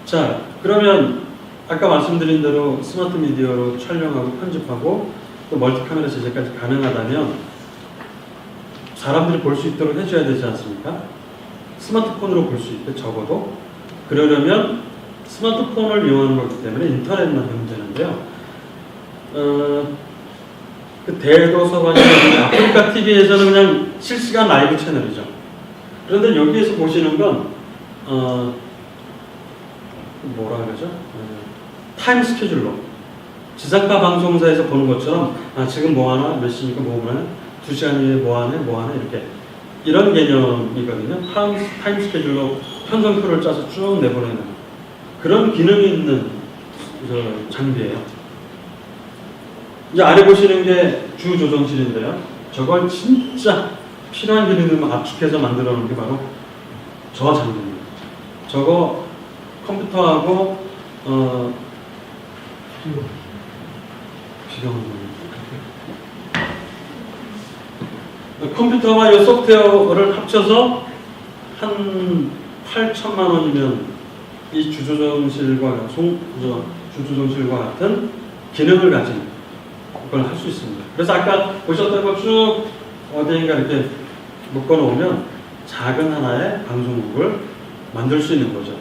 자, 그러면 아까 말씀드린 대로 스마트 미디어로 촬영하고 편집하고 또 멀티 카메라 제작까지 가능하다면 사람들이 볼 수 있도록 해줘야 되지 않습니까? 스마트폰으로 볼 수 있게 적어도 그러려면 스마트폰을 이용하는 거기 때문에 인터넷만 하면 되는데요. 그 대도서관이나 아프리카 TV에서는 그냥 실시간 라이브 채널이죠. 그런데 여기에서 보시는 건 뭐라 그러죠? 타임 스케줄로 지상파 방송사에서 보는 것처럼 지금 뭐 하나 몇 시니까 뭐 하나 2시간 후에 뭐 하나 이렇게 이런 개념이거든요. 타임 스케줄로 편성표를 짜서 쭉 내보내는 그런 기능이 있는 장비예요. 이제 아래 보시는 게 주 조정실인데요. 저걸 진짜 필요한 기능을 압축해서 만들어 놓은 게 바로 저 장비입니다. 저거 컴퓨터하고 컴퓨터와 이 소프트웨어를 합쳐서 한 8천만 원이면 이 주조정실과 같은 기능을 가진 걸 할 수 있습니다. 그래서 아까 보셨던 거 쭉 어디인가 이렇게 묶어 놓으면 작은 하나의 방송국을 만들 수 있는 거죠.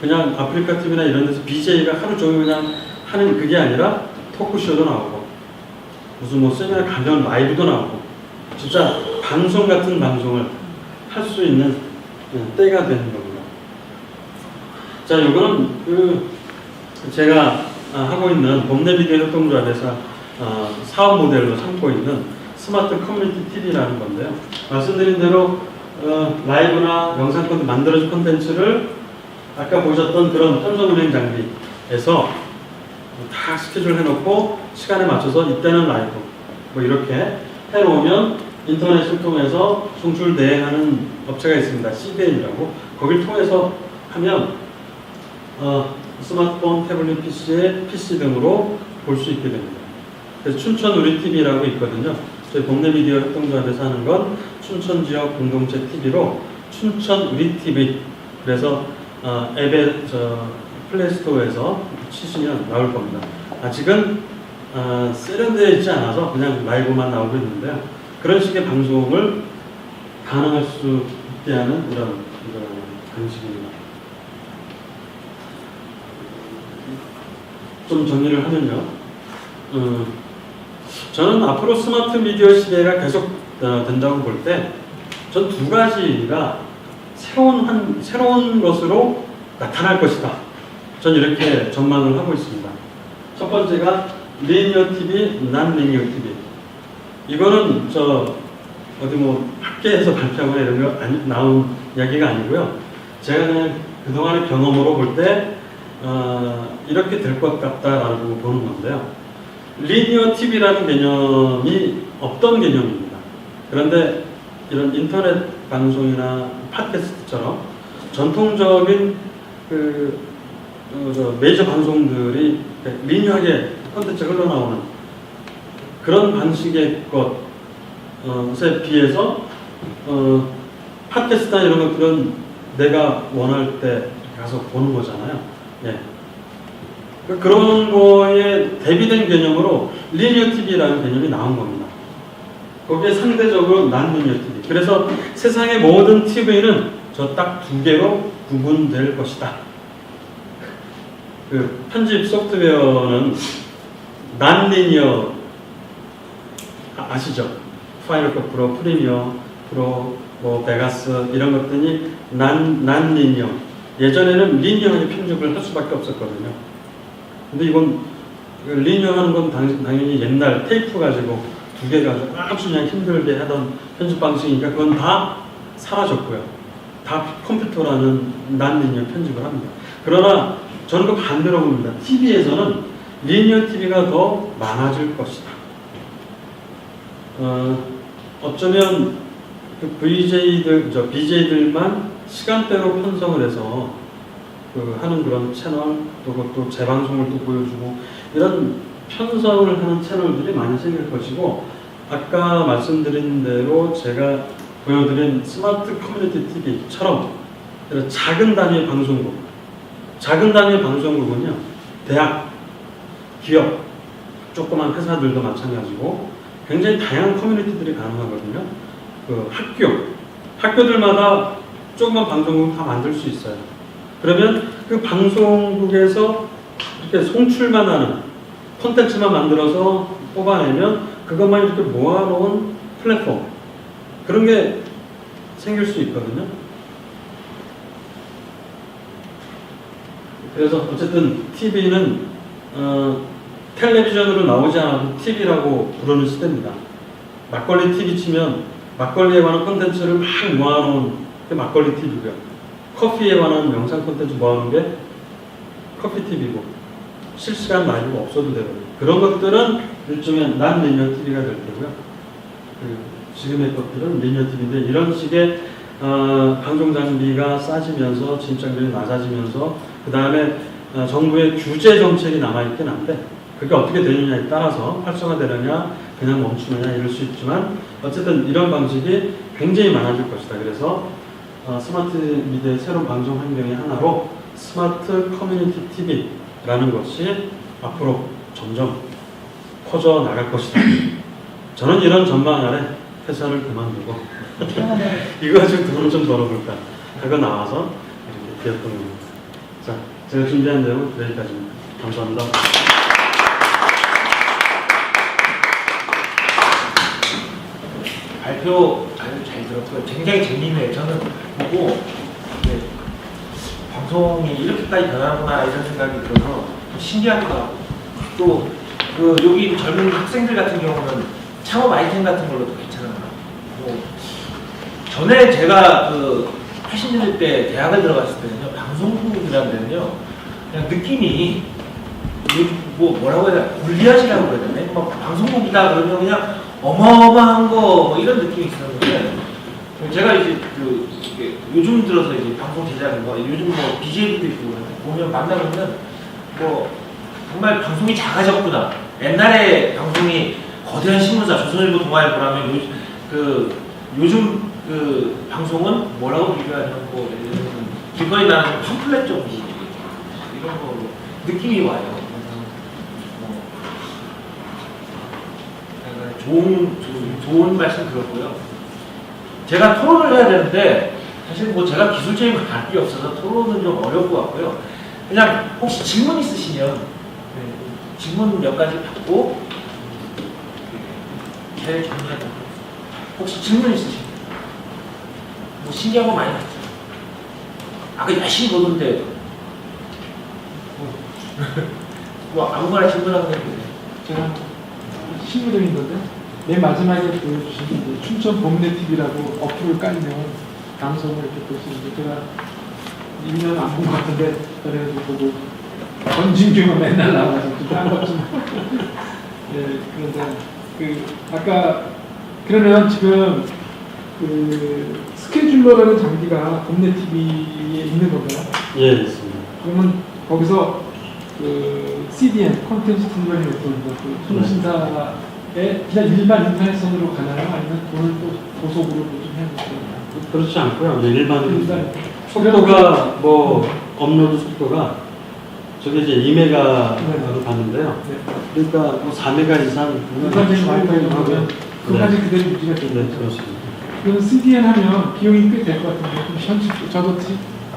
그냥 아프리카 TV나 이런 데서 BJ가 하루 종일 그냥 하는 그게 아니라 토크쇼도 나오고 무슨 세미나 강연 라이브도 나오고 진짜 방송 같은 방송을 할 수 있는 때가 되는 겁니다. 자, 이거는 제가 하고 있는 봄내비디오 협동조합에서 사업 모델로 삼고 있는 스마트 커뮤니티 TV라는 건데요. 말씀드린 대로 라이브나 영상 만들어진 콘텐츠를 아까 보셨던 그런 편성 운행 장비에서 다 스케줄 해놓고 시간에 맞춰서 이때는 라이브 이렇게 해놓으면 인터넷을 통해서 송출 대행하는 업체가 있습니다. CBN이라고. 거길 통해서 하면 스마트폰, 태블릿 PC 등으로 볼 수 있게 됩니다. 그래서 춘천 우리 TV라고 있거든요. 저희 동네 미디어 협동조합에서 하는 건 춘천 지역 공동체 TV로 춘천 우리 TV. 그래서 앱에 플레이스토어에서 치시면 나올 겁니다. 아직은 세련되어 있지 않아서 그냥 라이브만 나오고 있는데요. 그런 식의 방송을 가능할 수 있게 하는 이런 방식입니다. 좀 정리를 하면요. 저는 앞으로 스마트 미디어 시대가 계속 된다고 볼 때 전 두 가지가 새로운 것으로 나타날 것이다. 전 이렇게 전망을 하고 있습니다. 첫 번째가 리니어 TV, 난 리니어 TV. 이거는 어디 학계에서 발표하거나 이런 거 나온 이야기가 아니고요. 제가 그냥 그동안의 경험으로 볼 때 이렇게 될 것 같다라고 보는 건데요. 리니어 TV라는 개념이 없던 개념입니다. 그런데 이런 인터넷 방송이나 팟캐스트처럼 전통적인 메이저 방송들이 리니어하게 콘텐츠가 흘러나오는 그런 방식의 것에 비해서 팟캐스트나 이런 것들은 내가 원할 때 가서 보는 거잖아요. 예. 그런 거에 대비된 개념으로 리니어 TV라는 개념이 나온 겁니다. 거기에 상대적으로 난리니어 TV. 그래서 세상의 모든 TV는 저 딱 두 개로 구분될 것이다. 그 편집 소프트웨어는 난리니어 아시죠? 파이널 컷 프로, 프리미어, 프로, 뭐 베가스 이런 것들이 난리니어. 예전에는 리니어하게 편집을 할 수밖에 없었거든요. 근데 이건 리니어 하는 건 당연히 옛날 테이프 가지고 두 개 가지고 아주 그냥 힘들게 하던 편집 방식이니까 그건 다 사라졌고요. 다 컴퓨터라는 난리니어 편집을 합니다. 그러나 저는 그 반대로 봅니다. TV에서는 리니어 TV가 더 많아질 것이다. 어쩌면 그 BJ들만 시간대로 편성을 해서 하는 그런 채널, 또 그것도 재방송을 또 보여주고 이런 편성을 하는 채널들이 많이 생길 것이고, 아까 말씀드린 대로 제가 보여드린 스마트 커뮤니티 TV처럼 작은 단위의 방송국, 작은 단위의 방송국은요, 대학, 기업, 조그만 회사들도 마찬가지고 굉장히 다양한 커뮤니티들이 가능하거든요. 그 학교들마다 조그만 방송국 다 만들 수 있어요. 그러면 그 방송국에서 이렇게 송출만 하는 콘텐츠만 만들어서 뽑아내면 그것만 이렇게 모아놓은 플랫폼, 그런 게 생길 수 있거든요. 그래서 어쨌든 TV는 텔레비전으로 나오지 않아도 TV라고 부르는 시대입니다. 막걸리 TV 치면 막걸리에 관한 콘텐츠를 막 모아놓은 게 막걸리 TV고요. 커피에 관한 영상 콘텐츠 모아놓은 게 커피 TV고, 실시간 라이브가 없어도 되거든요. 그런 것들은 일종의 난리니어 TV가 될 거고요. 지금의 것들은 리니어 TV인데, 이런 식의 방송 장비가 싸지면서 진입장벽이 낮아지면서 그 다음에 정부의 규제 정책이 남아있긴 한데, 그게 어떻게 되느냐에 따라서 활성화되느냐 그냥 멈추느냐 이럴 수 있지만, 어쨌든 이런 방식이 굉장히 많아질 것이다. 그래서 스마트 미디어의 새로운 방송 환경의 하나로 스마트 커뮤니티 TV라는 것이 앞으로 점점 커져 나갈 것이다. 저는 이런 전망 아래 회사를 그만두고 이거 가지고 돈을 좀 벌어볼까 하고 나와서 이렇게 되었던 겁니다. 자, 제가 준비한 내용은 여기까지입니다. 감사합니다. 발표 아주 잘 들었고요. 굉장히 재미있네요. 저는 보고 방송이 이렇게까지 변하구나 이런 생각이 들어서 좀 신기하기도 하고, 또 여기 젊은 학생들 같은 경우는 창업 아이템 같은 걸로도 괜찮은 것 같고, 전에 제가 80년대 때 대학을 들어갔을 때는요, 방송국이라는 데는요, 그냥 느낌이 뭐라고 해야 되나, 골리앗이라고 해야 되나? 막 방송국이다 그러면 그냥 어마어마한 거 뭐 이런 느낌이 있었는데, 제가 이제 요즘 들어서 이제 방송 제작인 거, 요즘 뭐 BJ들도 있고 보면 만나보면 뭐 정말 방송이 작아졌구나. 옛날에 방송이 거대한 신문사 조선일보, 동아일보라면 요즘 방송은 뭐라고 비교하냐면 뭐 길거리 나는 팜플렛 정도 이런 거 느낌이 와요. 좋은 말씀 들었고요. 제가 토론을 해야 되는데 사실 뭐 제가 기술적인 걸 알 게 없어서 토론은 좀 어려울 것 같고요. 그냥 혹시 질문 있으시면 질문 몇 가지 받고 제 정리하도록 하겠습니다. 혹시 질문 있으시면 뭐 신기한 거 많이 봤죠. 아까 열심히 보던데 뭐 아무거나 질문하면 돼요. 제가 신부적인 건데, 맨 마지막에 보여주신 춘천 봄내 TV라고 어플을 깔면 방송을 이렇게 볼 수 있는데, 제가 1년 안 본 것 같은데 그래가지고 보고 권진규만 맨날 나와가지고 딴것 좀. 네, 그런데 아까 그러면 지금 스케줄러라는 장비가 봄내 TV에 있는 건가요? 예, 있습니다. 그러면 거기서 CDN 콘텐츠 딜리버리 네트워크 통신사 그냥 일반 인터넷선으로 가나요? 아니면 돈을 또 고속으로 좀 해야 되나요? 그렇지 않고요. 네, 일반 일단 속도가 뭐 업로드 속도가 저게 이제 2메가로 네. 봤는데요. 네. 그러니까 뭐 4메가 이상 일반적인 와이파이로 하면 그까지 네. 그대로 유지가 네, 되는 거죠. 그렇습니다. 그럼 CDN 하면 비용이 꽤 될 것 같은데 좀 현실 저도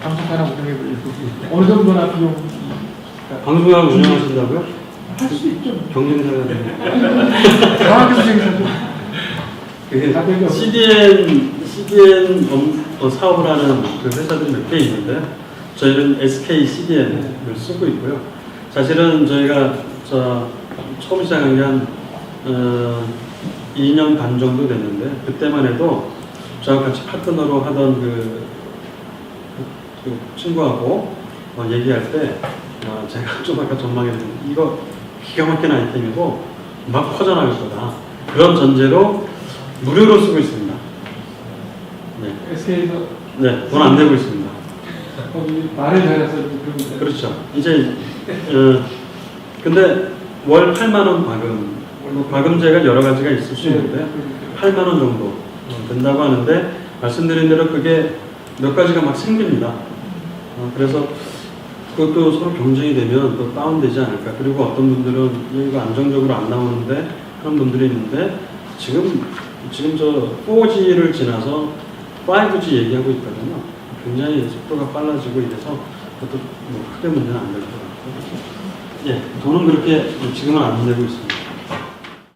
방송 하나 운영해 보려고 어느 정도나 비용이 방송국 운영하신다고요? 할 수 있죠. 경쟁사가 되는 강화 경쟁사죠. 가격이 없어요. CDN 사업을 하는 그 회사들이 몇 개 있는데 저희는 SK CDN을 쓰고 있고요. 사실은 저희가 처음 시작한 게 한 2년 반 정도 됐는데 그때만 해도 저와 같이 파트너로 하던 그 친구하고 얘기할 때 제가 좀 아까 전망했는데 이거 기가 막힌 아이템이고 막 퍼져나갈 거다. 그런 전제로 무료로 쓰고 있습니다. 네, SK에서 네, 돈 안 내고 있습니다. 거기 말을 잘해서 그런 그렇죠. 이제 근데 월 8만 원 과금, 과금제가 여러 가지가 있을 수 있는데 8만 원 정도 된다고 하는데 말씀드린 대로 그게 몇 가지가 막 생깁니다. 그래서 그것도 서로 경쟁이 되면 또 다운되지 않을까. 그리고 어떤 분들은 이거 안정적으로 안 나오는데 그런 분들이 있는데 지금 저 4G를 지나서 5G 얘기하고 있거든요. 굉장히 속도가 빨라지고 이래서 그것도 뭐 크게 문제는 안 될 것 같고. 예, 돈은 그렇게 지금은 안 내고 있습니다.